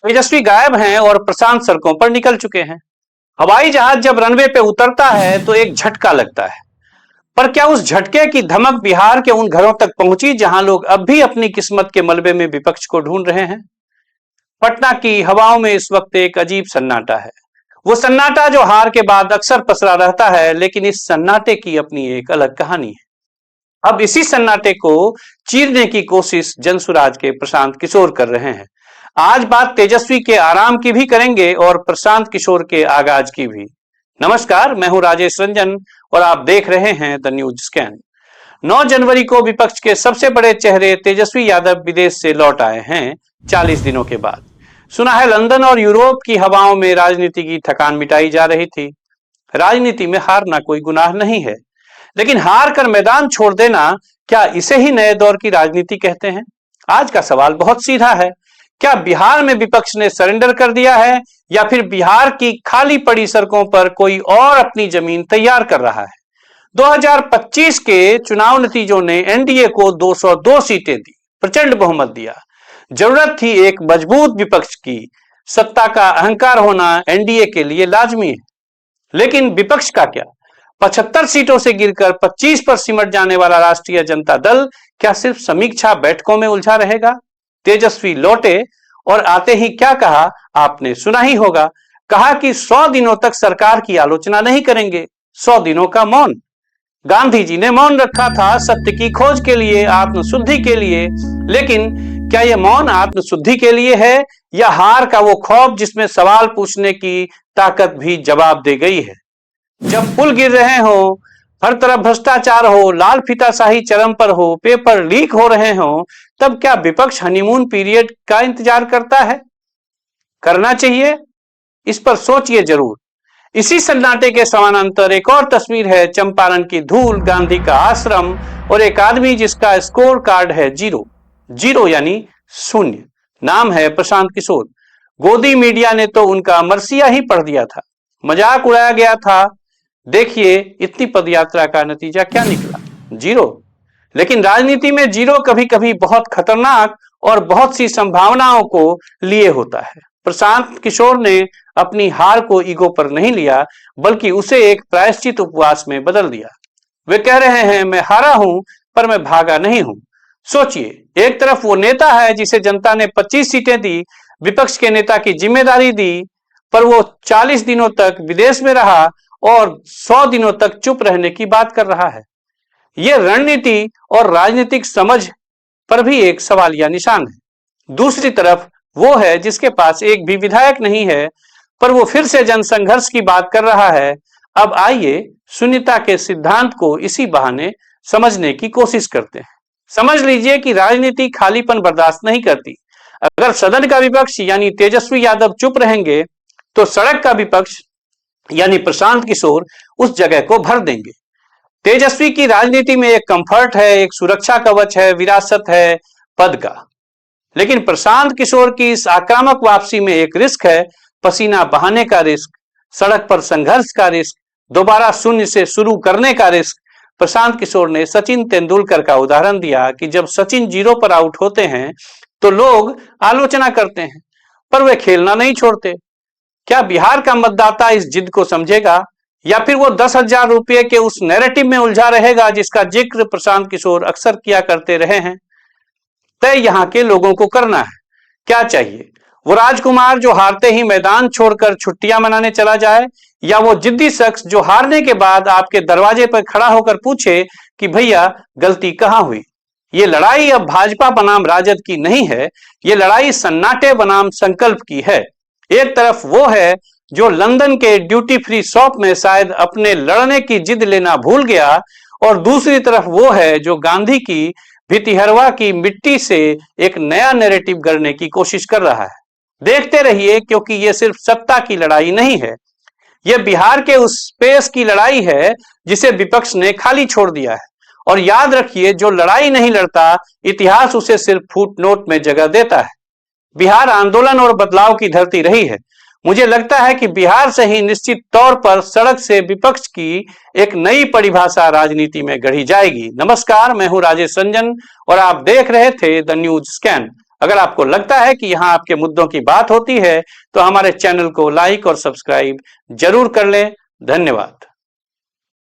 तेजस्वी गायब हैं और प्रशांत सड़कों पर निकल चुके हैं। हवाई जहाज जब रनवे पे उतरता है तो एक झटका लगता है, पर क्या उस झटके की धमक बिहार के उन घरों तक पहुंची जहां लोग अब भी अपनी किस्मत के मलबे में विपक्ष को ढूंढ रहे हैं? पटना की हवाओं में इस वक्त एक अजीब सन्नाटा है। वो सन्नाटा जो हार के बाद अक्सर पसरा रहता है, लेकिन इस सन्नाटे की अपनी एक अलग कहानी है। अब इसी सन्नाटे को चीरने की कोशिश जनसुराज के प्रशांत किशोर कर रहे हैं। आज बात तेजस्वी के आराम की भी करेंगे और प्रशांत किशोर के आगाज की भी। नमस्कार, मैं हूं राजेश रंजन और आप देख रहे हैं द न्यूज स्कैन। 9 जनवरी को विपक्ष के सबसे बड़े चेहरे तेजस्वी यादव विदेश से लौट आए हैं 40 दिनों के बाद। सुना है लंदन और यूरोप की हवाओं में राजनीति की थकान मिटाई जा रही थी। राजनीति में हारना कोई गुनाह नहीं है, लेकिन हार कर मैदान छोड़ देना, क्या इसे ही नए दौर की राजनीति कहते हैं? आज का सवाल बहुत सीधा है। क्या बिहार में विपक्ष ने सरेंडर कर दिया है, या फिर बिहार की खाली पड़ी सड़कों पर कोई और अपनी जमीन तैयार कर रहा है? 2025 के चुनाव नतीजों ने एनडीए को 202 सीटें दी, प्रचंड बहुमत दिया। जरूरत थी एक मजबूत विपक्ष की। सत्ता का अहंकार होना एनडीए के लिए लाजमी है, लेकिन विपक्ष का क्या? 75 सीटों से गिरकर 25 पर सिमट जाने वाला राष्ट्रीय जनता दल क्या सिर्फ समीक्षा बैठकों में उलझा रहेगा? तेजस्वी लौटे और आते ही क्या कहा, आपने सुना ही होगा। कहा कि 100 दिनों तक सरकार की आलोचना नहीं करेंगे। 100 दिनों का मौन। गांधी जी ने मौन रखा था सत्य की खोज के लिए, आत्मशुद्धि के लिए। लेकिन क्या यह मौन आत्मशुद्धि के लिए है, या हार का वो खौफ जिसमें सवाल पूछने की ताकत भी जवाब दे गई है? जब पुल गिर रहे हो, हर तरफ भ्रष्टाचार हो, लाल फीताशाही चरम पर हो, पेपर लीक हो रहे हो, तब क्या विपक्ष हनीमून पीरियड का इंतजार करता है? करना चाहिए? इस पर सोचिए जरूर। इसी सन्नाटे के समानांतर एक और तस्वीर है, चंपारण की धूल, गांधी का आश्रम और एक आदमी जिसका स्कोर कार्ड है जीरो। जीरो यानी शून्य। नाम है प्रशांत किशोर। गोदी मीडिया ने तो उनका मरसिया ही पढ़ दिया था, मजाक उड़ाया गया था। देखिए इतनी पदयात्रा का नतीजा क्या निकला, जीरो। लेकिन राजनीति में जीरो कभी कभी बहुत खतरनाक और बहुत सी संभावनाओं को लिए होता है। प्रशांत किशोर ने अपनी हार को ईगो पर नहीं लिया, बल्कि उसे एक प्रायश्चित उपवास में बदल दिया। वे कह रहे हैं, मैं हारा हूं पर मैं भागा नहीं हूं। सोचिए, एक तरफ वो नेता है जिसे जनता ने 25 सीटें दी, विपक्ष के नेता की जिम्मेदारी दी, पर वो 40 दिनों तक विदेश में रहा और 100 दिनों तक चुप रहने की बात कर रहा है। यह रणनीति और राजनीतिक समझ पर भी एक सवालिया निशान है। दूसरी तरफ वो है जिसके पास एक भी विधायक नहीं है, पर वो फिर से जनसंघर्ष की बात कर रहा है। अब आइए शून्यता के सिद्धांत को इसी बहाने समझने की कोशिश करते हैं। समझ लीजिए कि राजनीति खालीपन बर्दाश्त नहीं करती। अगर सदन का विपक्ष यानी तेजस्वी यादव चुप रहेंगे, तो सड़क का विपक्ष यानी प्रशांत किशोर उस जगह को भर देंगे। तेजस्वी की राजनीति में एक कंफर्ट है, एक सुरक्षा कवच है, विरासत है पद का। लेकिन प्रशांत किशोर की इस आक्रामक वापसी में एक रिस्क है, पसीना बहाने का रिस्क, सड़क पर संघर्ष का रिस्क, दोबारा शून्य से शुरू करने का रिस्क। प्रशांत किशोर ने सचिन तेंदुलकर का उदाहरण दिया कि जब सचिन जीरो पर आउट होते हैं तो लोग आलोचना करते हैं, पर वे खेलना नहीं छोड़ते। क्या बिहार का मतदाता इस जिद को समझेगा, या फिर वो 10,000 रुपये के उस नैरेटिव में उलझा रहेगा जिसका जिक्र प्रशांत किशोर अक्सर किया करते रहे हैं? तय यहाँ के लोगों को करना है। क्या चाहिए? वो राजकुमार जो हारते ही मैदान छोड़कर छुट्टियां मनाने चला जाए, या वो जिद्दी शख्स जो हारने के बाद आपके दरवाजे पर खड़ा होकर पूछे कि भैया गलती कहां हुई? ये लड़ाई अब भाजपा बनाम राजद की नहीं है, ये लड़ाई सन्नाटे बनाम संकल्प की है। एक तरफ वो है जो लंदन के ड्यूटी फ्री शॉप में शायद अपने लड़ने की जिद लेना भूल गया, और दूसरी तरफ वो है जो गांधी की भितिहरवा की मिट्टी से एक नया नैरेटिव गढ़ने की कोशिश कर रहा है। देखते रहिए, क्योंकि ये सिर्फ सत्ता की लड़ाई नहीं है, यह बिहार के उस स्पेस की लड़ाई है जिसे विपक्ष ने खाली छोड़ दिया है। और याद रखिए, जो लड़ाई नहीं लड़ता, इतिहास उसे सिर्फ फुटनोट में जगह देता है। बिहार आंदोलन और बदलाव की धरती रही है। मुझे लगता है कि बिहार से ही निश्चित तौर पर सड़क से विपक्ष की एक नई परिभाषा राजनीति में गढ़ी जाएगी। नमस्कार, मैं हूं राजेश रंजन और आप देख रहे थे द न्यूज स्कैन। अगर आपको लगता है कि यहां आपके मुद्दों की बात होती है तो हमारे चैनल को लाइक और सब्सक्राइब जरूर कर लें। धन्यवाद।